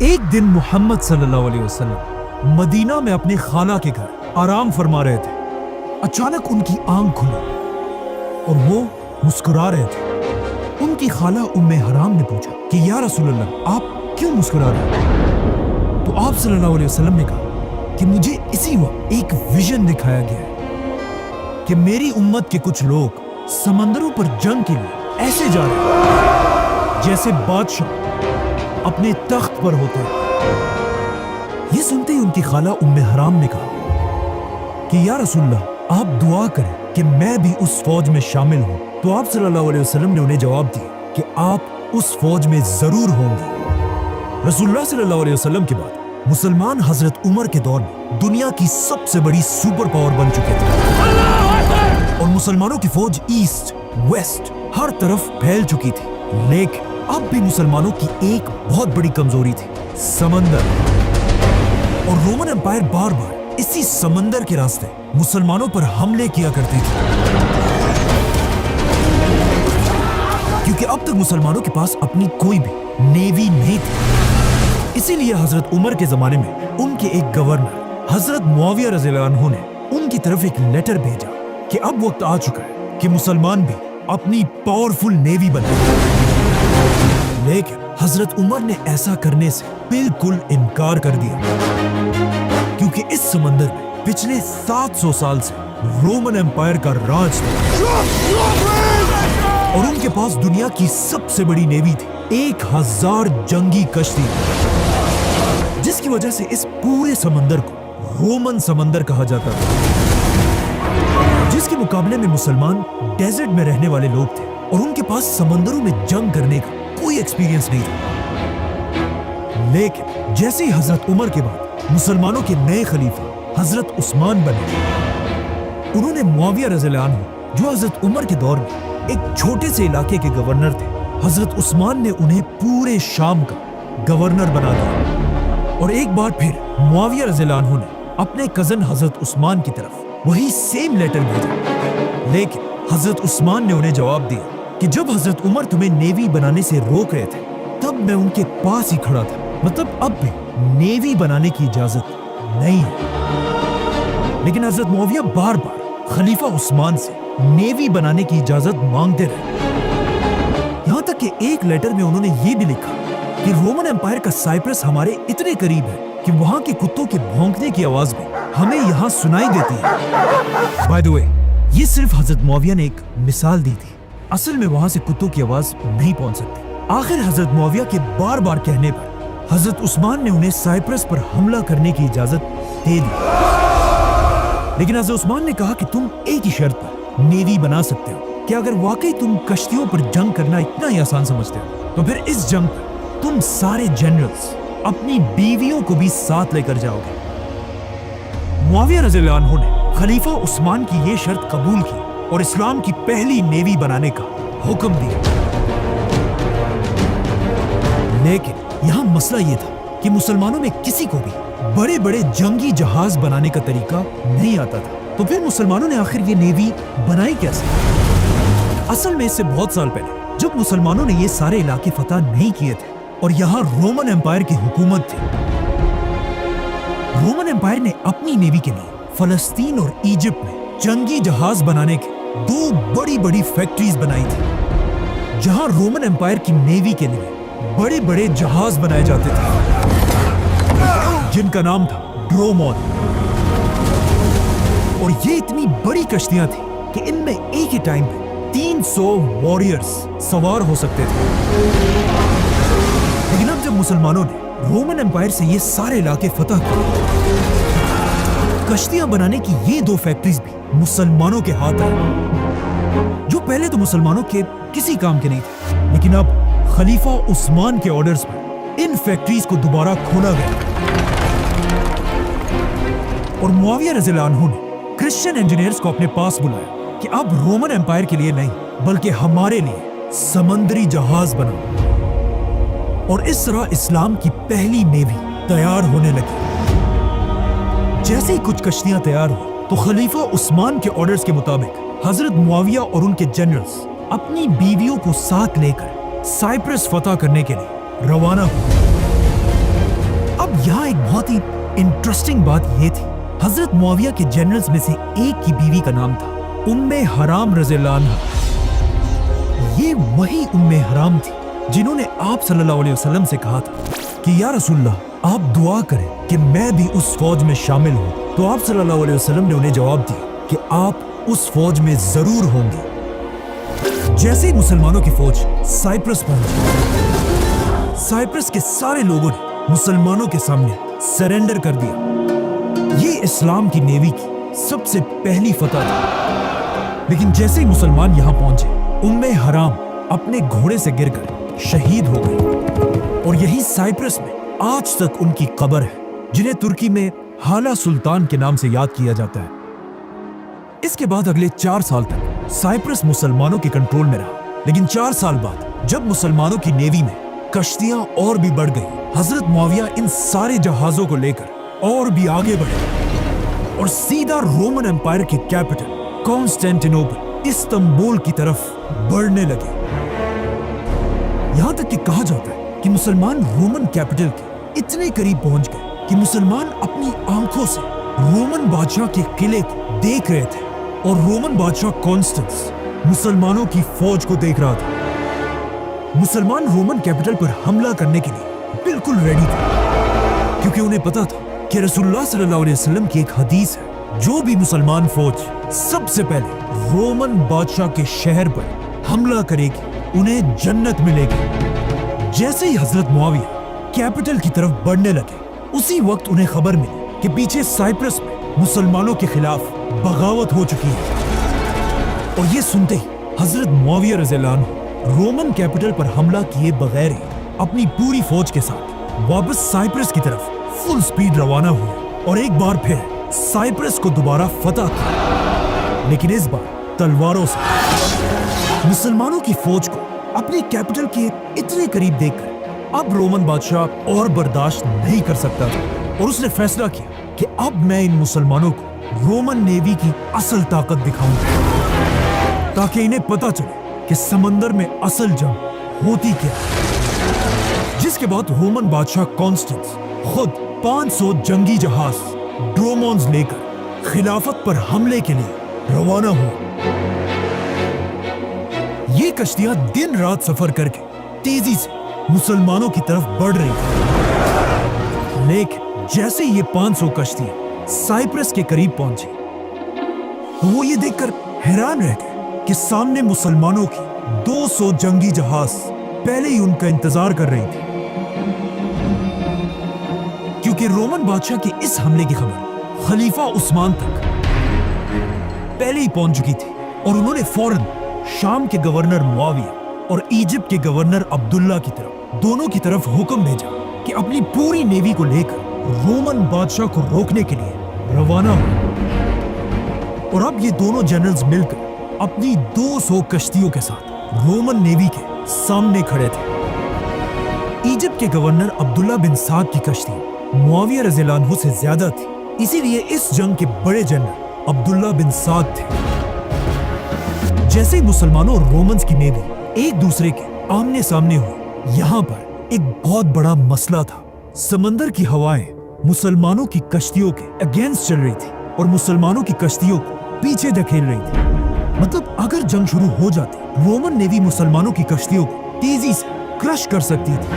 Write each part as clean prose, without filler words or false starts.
ایک دن محمد صلی اللہ علیہ وسلم مدینہ میں اپنے خالہ کے گھر آرام فرما رہے تھے. اچانک ان کی آنکھ کھلی اور وہ مسکرا رہے تھے. ان کی خالہ ام حرام نے پوچھا کہ یا رسول اللہ آپ کیوں مسکرا رہے ہیں؟ تو آپ صلی اللہ علیہ وسلم نے کہا کہ مجھے اسی وقت ایک ویژن دکھایا گیا ہے کہ میری امت کے کچھ لوگ سمندروں پر جنگ کے لیے ایسے جا رہے ہیں جیسے بادشاہ اپنے تخت پر ہوتے ہیں. یہ سنتے ہی ان کی خالہ ام حرام نے کہا کہ یا رسول اللہ آپ دعا کریں کہ میں بھی اس فوج میں شامل ہوں. تو آپ صلی اللہ علیہ وسلم نے انہیں جواب دیا کہ آپ اس فوج میں ضرور ہوں گے. رسول اللہ صلی اللہ علیہ وسلم کے بعد مسلمان حضرت عمر کے دور میں دنیا کی سب سے بڑی سپر پاور بن چکے تھے اور مسلمانوں کی فوج ایسٹ ویسٹ ہر طرف پھیل چکی تھی. لیکن اب بھی مسلمانوں کی ایک بہت بڑی کمزوری تھی، سمندر. اور رومن امپائر بار بار اسی سمندر کے راستے مسلمانوں پر حملے کیا کرتی تھی کیونکہ اب تک مسلمانوں کے پاس اپنی کوئی بھی نیوی نہیں تھی. اسی لیے حضرت عمر کے زمانے میں ان کے ایک گورنر حضرت معاویہ رضی اللہ عنہ نے ان کی طرف ایک لیٹر بھیجا کہ اب وقت آ چکا ہے کہ مسلمان بھی اپنی پاورفل نیوی بنائیں. لیکن حضرت عمر نے ایسا کرنے سے بالکل انکار کر دیا کیونکہ اس سمندر میں پچھلے 700 سال سے رومن امپائر کا راج تھا اور ان کے پاس دنیا کی سب سے بڑی نیوی تھی، 1000 جنگی کشتی، جس کی وجہ سے اس پورے سمندر کو رومن سمندر کہا جاتا تھا. جس کے مقابلے میں مسلمان ڈیزرٹ میں رہنے والے لوگ تھے اور ان کے پاس سمندروں میں جنگ کرنے کا کوئی ایکسپیرینس نہیں تھا. لیکن جیسے ہی حضرت عمر کے بعد مسلمانوں کے نئے خلیفہ حضرت عثمان بنے، انہوں نے معاویہ رضی اللہ عنہ جو حضرت عمر کے دور میں ایک چھوٹے سے علاقے کے گورنر تھے، حضرت عثمان نے انہیں پورے شام کا گورنر بنا دیا. اور ایک بار پھر معاویہ رضی اللہ عنہ نے اپنے کزن حضرت عثمان کی طرف وہی سیم لیٹر بھیجا. لیکن حضرت عثمان نے انہیں جواب دیا کہ جب حضرت عمر تمہیں نیوی بنانے سے روک رہے تھے تب میں ان کے پاس ہی کھڑا تھا، مطلب اب بھی نیوی بنانے کی اجازت نہیں ہے. لیکن حضرت معاویہ بار بار خلیفہ عثمان سے نیوی بنانے کی اجازت مانگتے رہے، یہاں تک کہ ایک لیٹر میں انہوں نے یہ بھی لکھا کہ رومن امپائر کا سائپرس ہمارے اتنے قریب ہے کہ وہاں کے کتوں کے بھونکنے کی آواز بھی ہمیں یہاں سنائی دیتی ہے. بائی دی وے، یہ صرف حضرت معاویہ نے ایک مثال دی تھی، اصل میں وہاں سے کتوں کی آواز نہیں پہنچ سکتی. آخر حضرت معاویہ کے بار بار کہنے پر حضرت عثمان نے انہیں سائپرس پر حملہ کرنے کی اجازت دے دی. لیکن حضرت عثمان نے کہا کہ تم ایک ہی شرط پر نیوی بنا سکتے ہو کہ اگر واقعی تم کشتیوں پر جنگ کرنا اتنا ہی آسان سمجھتے ہو تو پھر اس جنگ پر تم سارے جنرلز اپنی بیویوں کو بھی ساتھ لے کر جاؤ گے. معاویہ رضی اللہ عنہ نے خلیفہ عثمان کی یہ شرط قبول کی اور اسلام کی پہلی نیوی بنانے کا حکم دیا. لیکن یہاں مسئلہ یہ تھا کہ مسلمانوں میں کسی کو بھی بڑے بڑے جنگی جہاز بنانے کا طریقہ نہیں آتا تھا. تو پھر مسلمانوں نے آخر یہ نیوی بنائی کیسے؟ اصل میں اس سے بہت سال پہلے جب مسلمانوں نے یہ سارے علاقے فتح نہیں کیے تھے اور یہاں رومن امپائر کی حکومت تھی، رومن امپائر نے اپنی نیوی کے لیے فلسطین اور ایجپٹ میں جنگی جہاز بنانے کے 2 بڑی بڑی فیکٹریز بنائی تھی جہاں رومن امپائر کی نیوی کے لیے بڑے بڑے جہاز بنائے جاتے تھے جن کا نام تھا ڈرومون. اور یہ اتنی بڑی کشتیاں تھیں کہ ان میں ایک ہی ٹائم پہ 300 واریئرز سوار ہو سکتے تھے. لیکن اب جب مسلمانوں نے رومن امپائر سے یہ سارے علاقے فتح کیے، کشتیاں بنانے کی یہ 2 فیکٹریز بھی مسلمانوں کے ہاتھ آئی جو پہلے تو مسلمانوں کے کسی کام کے نہیں تھے. لیکن اب خلیفہ عثمان کے آرڈرز پر ان فیکٹریز کو دوبارہ کھولا گیا اور معاویہ رضی اللہ عنہ نے کرسچن انجینئرز کو اپنے پاس بلایا کہ اب رومن امپائر کے لیے نہیں بلکہ ہمارے لیے سمندری جہاز بنا. اور اس طرح اسلام کی پہلی نیوی تیار ہونے لگی. جیسے ہی کچھ کشتیاں تیار ہوئی تو خلیفہ عثمان کے آرڈرز کے مطابق حضرت معاویہ اور ان کے جنرلز اپنی بیویوں کو ساتھ لے کر سائپرس فتح کرنے کے لیے روانہ ہوئے. बहुत ही इंटरेस्टिंग बात यह थी, हजरत मुआविया के जनरल्स में से एक की बीवी का नाम था उम्मे हराम रज़ियल्लाहु अन्हा। ये वही उम्मे हराम थी जिन्होंने आप सल्लल्लाहु अलैहि वसल्लम से कहा था कि या रसूलल्लाह, आप दुआ करें कि मैं भी उस फौज में शामिल हूँ। तो आप सल्लल्लाहु अलैहि वसल्लम ने उन्हें जवाब दिया कि आप उस फौज में जरूर होंगे। जैसे ही मुसलमानों की फौज साइप्रस पहुंची, साइप्रस के सारे लोगों ने मुसलमानों के सामने सरेंडर कर दिया। ये इस्लाम की नेवी की सबसे पहली फतह थी। लेकिन जैसे ही मुसलमान यहाँ पहुंचे, उम्मे हराम अपने घोड़े से गिरकर शहीद हो गई और यही साइप्रस में आज तक उनकी कब्र है, जिन्हें तुर्की में हाला सुल्तान के नाम से याद किया जाता है। इसके बाद अगले 4 साल तक साइप्रस मुसलमानों के कंट्रोल में रहा। लेकिन 4 साल बाद जब मुसलमानों की नेवी में कश्तियां और भी बढ़ गई, हजरत मुआविया इन सारे जहाजों को लेकर और भी आगे बढ़े और सीधा रोमन एम्पायर के कैपिटल कॉन्स्टेंटिनोपल इस्तांबुल की तरफ बढ़ने लगे। यहां तक कि कहा जाता है कि मुसलमान रोमन कैपिटल के इतने करीब पहुंच गए कि मुसलमान अपनी आंखों से रोमन बादशाह के किले को देख रहे थे और रोमन बादशाह कॉन्स्टेंस मुसलमानों की फौज को देख रहा था। मुसलमान रोमन कैपिटल पर हमला करने के लिए बिल्कुल रेडी थे, क्योंकि उन्हें पता था कि रसूलुल्लाह सल्लल्लाहु अलैहि वसल्लम की एक हदीस है, जो भी मुसलमान फौज सबसे पहले रोमन बादशाह के शहर पर हमला करेगी उन्हें जन्नत मिलेगी। जैसे ही हजरत मुआविया कैपिटल की तरफ बढ़ने लगे, उसी वक्त उन्हें खबर मिली कि पीछे साइप्रस में मुसलमानों के खिलाफ बगावत हो चुकी है। और ये सुनते ही हजरत मुआविया रज़ियल्लाहु अन्हु रोमन कैपिटल पर हमला किए बगैर ही अपनी पूरी फौज के साथ वापस साइप्रस की तरफ फुल स्पीड रवाना हुए और एक बार फिर साइप्रस को दोबारा फतह किया, लेकिन इस बार तलवारों से। मुसलमानों की फौज को अपने कैपिटल के इतने करीब देखकर अब रोमन बादशाह और बर्दाश्त नहीं कर सकता था और उसने फैसला किया कि अब मैं इन मुसलमानों को रोमन नेवी की असल ताकत दिखाऊंगा, ताकि इन्हें पता चले कि समंदर में असल जंग होती क्या है। जिसके बाद रोमन बादशाह कॉन्स्टेंस खुद 500 जंगी जहाज ड्रोमोन्स लेकर खिलाफत पर हमले के लिए रवाना हुआ। ये कश्तियां दिन रात सफर करके तेजी से मुसलमानों की तरफ बढ़ रही थी। लेकिन जैसे ये 500 कश्तियां साइप्रस के करीब पहुंची, तो वो ये देखकर हैरान रह गए कि सामने मुसलमानों की 200 जंगी जहाज पहले ही उनका इंतजार कर रही थी, क्योंकि रोमन बादशाह के इस हमले की खबर खलीफा उस्मान तक पहले ही पहुंच चुकी थी और उन्होंने फौरन शाम के गवर्नर मुआविया और इजिप्ट के गवर्नर अब्दुल्ला की तरफ दोनों की तरफ हुक्म भेजा कि अपनी पूरी नेवी को लेकर रोमन बादशाह को रोकने के लिए रवाना हो। और अब ये दोनों जनरल्स मिलकर अपनी 200 कश्तियों के साथ रोमन नेवी के सामने खड़े थे। इजिप्ट के गवर्नर अब्दुल्ला बिन साद की कश्ती मुआविया रज़ियल्लाहु अन्हु से ज्यादा थी, इसीलिए इस जंग के बड़े जनरल अब्दुल्ला बिन साद थे। जैसे ही मुसलमानों और रोमन्स की नेवी एक दूसरे के आमने सामने हुई, यहाँ पर एक बहुत बड़ा मसला था। समंदर की हवाएं मुसलमानों की कश्तियों के अगेंस्ट चल रही थी और मुसलमानों की कश्तियों को पीछे धकेल रही थी। मतलब अगर जंग शुरू हो जाती, रोमन नेवी मुसलमानों की कश्तियों को तेजी से क्रश कर सकती थी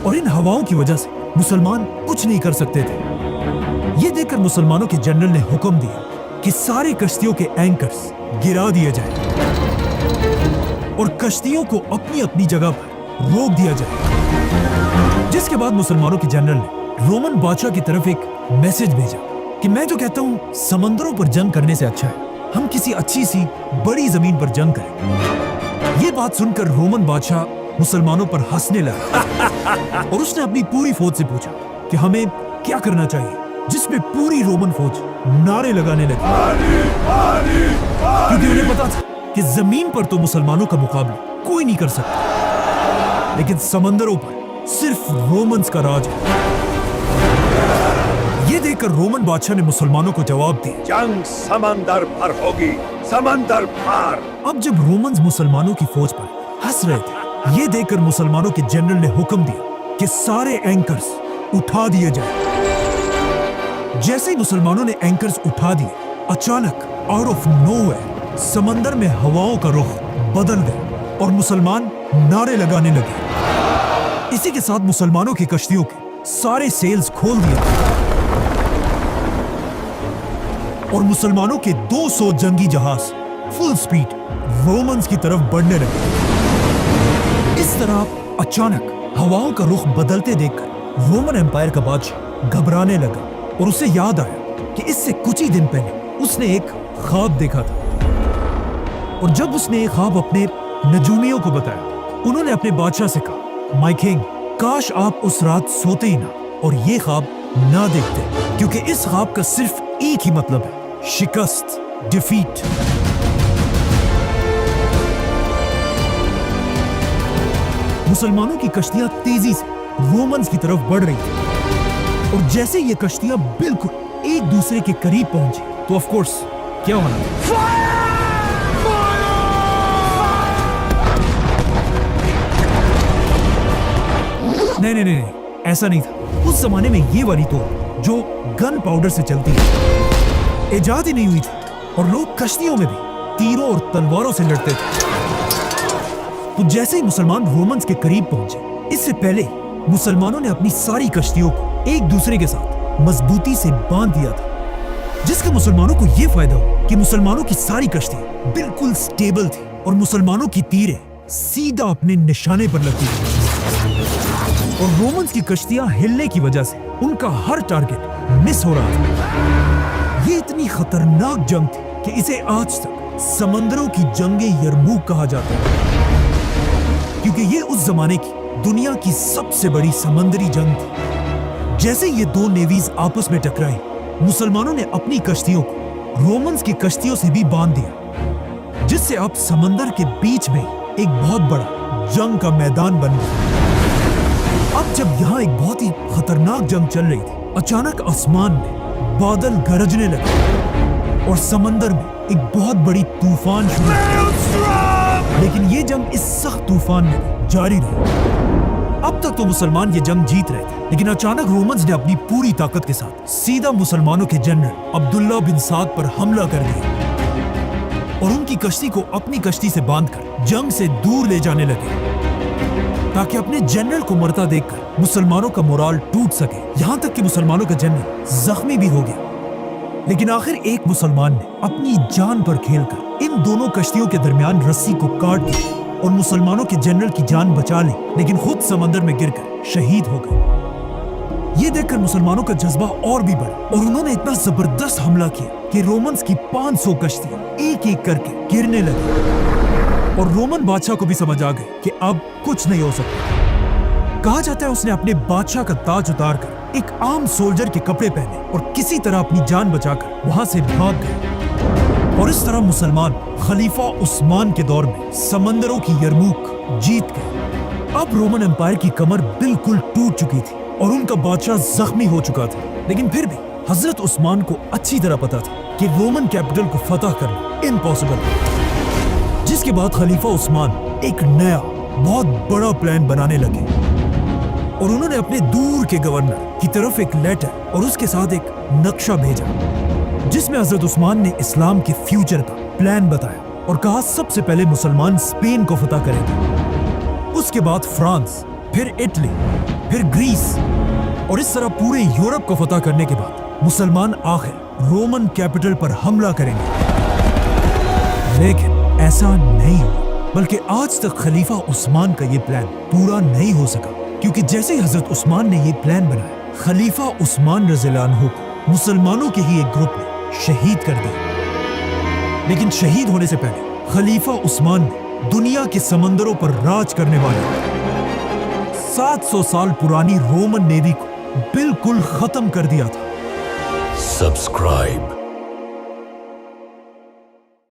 और इन हवाओं की वजह से मुसलमान कुछ नहीं कर सकते थे। ये देखकर मुसलमानों के जनरल ने हुक्म दिया कि सारे कश्तियों के एंकर्स गिरा दिए जाएं और कश्तियों को अपनी अपनी जगह पर रोक दिया जाए। जिसके बाद मुसलमानों के जनरल ने रोमन बादशाह की तरफ एक मैसेज भेजा कि मैं तो कहता हूं समंदरों पर जंग करने से अच्छा है हम किसी अच्छी सी बड़ी जमीन पर जंग करें। ये बात सुनकर रोमन बादशाह मुसलमानों पर हंसने लगा और उसने अपनी पूरी फौज से पूछा कि हमें क्या करना चाहिए, जिसमें पूरी रोमन फौज नारे लगाने लगी, क्योंकि उन्हें पता था कि जमीन पर तो मुसलमानों का मुकाबला कोई नहीं कर सकता, लेकिन समंदरों पर सिर्फ रोमन्स का राज है। ये देखकर रोमन बादशाह ने मुसलमानों को जवाब दिया, जंग समंदर पर होगी, समंदर पार। अब जब रोमन्स मुसलमानों की फौज पर हंस रहे थे, ये देखकर मुसलमानों के जनरल ने हुक्म दिया कि सारे एंकर्स उठा दिए जाए। जैसे ही मुसलमानों ने एंकर्स उठा दिए, अचानक आउट ऑफ नोवेयर समंदर में हवाओं का रुख बदल गया और मुसलमान नारे लगाने लगे। इसी के साथ मुसलमानों की कश्तियों के सारे सेल्स खोल दिए और मुसलमानों के 200 जंगी जहाज फुल स्पीड रोमन्स की तरफ बढ़ने लगे। इस तरह अचानक हवाओं का रुख बदलते देखकर रोमन एम्पायर का बादशाह घबराने लगा और उसे याद आया कि इससे कुछ ही दिन पहले उसने एक ख्वाब देखा था। और जब उसने एक ख्वाब अपने नजूमियों को बताया, उन्होंने अपने बादशाह से कहा, माय किंग, काश आप उस रात सोते ही ना और ये ख्वाब ना देखते, क्योंकि इस ख्वाब का सिर्फ एक ही मतलब है, शिकस्त, डिफीट। मुसलमानों की कश्तियां तेजी से रोमन्स की तरफ बढ़ रही थी और जैसे ये कश्तियां बिल्कुल एक दूसरे के करीब पहुंची तो ऑफ कोर्स क्या होना था? नहीं, ऐसा नहीं था। उस जमाने में ये वाली तोप जो गन पाउडर से चलती है इजाद ही नहीं हुई थी और लोग कश्तियों में भी तीरों और तलवारों से लड़ते थे। तो जैसे ही मुसलमान रोमन्स के करीब पहुंचे, इससे पहले मुसलमानों ने अपनी सारी कश्तियों को एक दूसरे के साथ मजबूती से बांध दिया था, जिसका मुसलमानों को यह फायदा हो कि मुसलमानों की सारी कश्तियां बिल्कुल स्टेबल थी और मुसलमानों की तीरें सीधा अपने निशाने पर लगती थी। और रोमन्स की कश्तियां हिलने की वजह से उनका हर टारगेट मिस हो रहा था। ये इतनी खतरनाक जंग थी कि इसे आज तक समंदरों की जंगे यरमूक कहा जाता है, क्योंकि ये उस जमाने की दुनिया की सबसे बड़ी समंदरी जंग थी। जैसे ये दो नेवीज आपस में टकराई, मुसलमानों ने अपनी कश्तियों को रोमन्स की कश्तियों से भी बांध दिया, जिससे अब समंदर के बीच में एक बहुत बड़ा जंग का मैदान बन गया। अब जब यहाँ एक बहुत ही खतरनाक जंग चल रही थी, अचानक आसमान में बादल गरजने लगे और समंदर में एक बहुत बड़ी तूफान शुरू हुई। लेकिन ये जंग इस सख्त तूफान में जारी रही। अब तक तो मुसलमान ये जंग जीत रहे थे, लेकिन अचानक रोमन्स ने अपनी पूरी ताकत के साथ सीधा मुसलमानों के जनरल अब्दुल्ला बिन साद पर हमला कर दिया और उनकी कश्ती को अपनी कश्ती से बांधकर जंग से दूर ले जाने लगे, ताकि अपने जनरल को मरता देखकर मुसलमानों का मोराल टूट सके। यहाँ तक कि मुसलमानों का जनरल जख्मी भी हो गया। लेकिन आखिर एक मुसलमान ने अपनी जान पर खेलकर इन दोनों कश्तियों के दरमियान रस्सी को काट दिया और मुसलमानों के जनरल की जान बचा ली, लेकिन खुद समंदर में गिरकर शहीद हो गए। ये देखकर मुसलमानों का जज्बा और भी बढ़ा और उन्होंने इतना जबरदस्त हमला किया कि रोमन्स की 500 कश्तियां एक एक करके गिरने लगी और रोमन बादशाह को भी समझ आ गए कि अब कुछ नहीं हो सकता। कहा जाता है उसने अपने बादशाह का ताज उतारकर एक आम सोल्जर के कपड़े पहने और किसी तरह अपनी जान बचाकर वहां से भाग गए। और इस तरह मुसलमान खलीफा उस्मान के दौर में समंदरों की यरमूक जीत गए। अब रोमन एम्पायर की कमर बिल्कुल टूट चुकी थी और उनका बादशाह जख्मी हो चुका था, लेकिन फिर भी हजरत उस्मान को अच्छी तरह पता था कि रोमन कैपिटल को फतह करना इम्पॉसिबल है। जिसके बाद खलीफा उस्मान एक नया बहुत बड़ा प्लान बनाने लगे और उन्होंने अपने दूर के गवर्नर की तरफ एक लेटर और उसके साथ एक नक्शा भेजा, जिसमें हजरत उस्मान ने इस्लाम के फ्यूचर का प्लान बताया और कहा सबसे पहले मुसलमान स्पेन को फतह करेंगे, उसके बाद फ्रांस, फिर इटली, फिर ग्रीस और इस तरह पूरे यूरोप को फतह करने के बाद मुसलमान आखिर रोमन कैपिटल पर हमला करेंगे। लेकिन ऐसा नहीं हुआ, बल्कि आज तक खलीफा उस्मान का ये प्लान पूरा नहीं हो सका, क्योंकि जैसे ही हजरत उस्मान ने ये प्लान बनाया, खलीफा उस्मान रज़ियल्लाहु अन्हु को मुसलमानों के ही एक ग्रुप ने शहीद कर दिया। लेकिन शहीद होने से पहले खलीफा उस्मान ने दुनिया के समंदरों पर राज करने वाले 700 साल पुरानी रोमन नेवी को बिल्कुल खत्म कर दिया था। सब्सक्राइब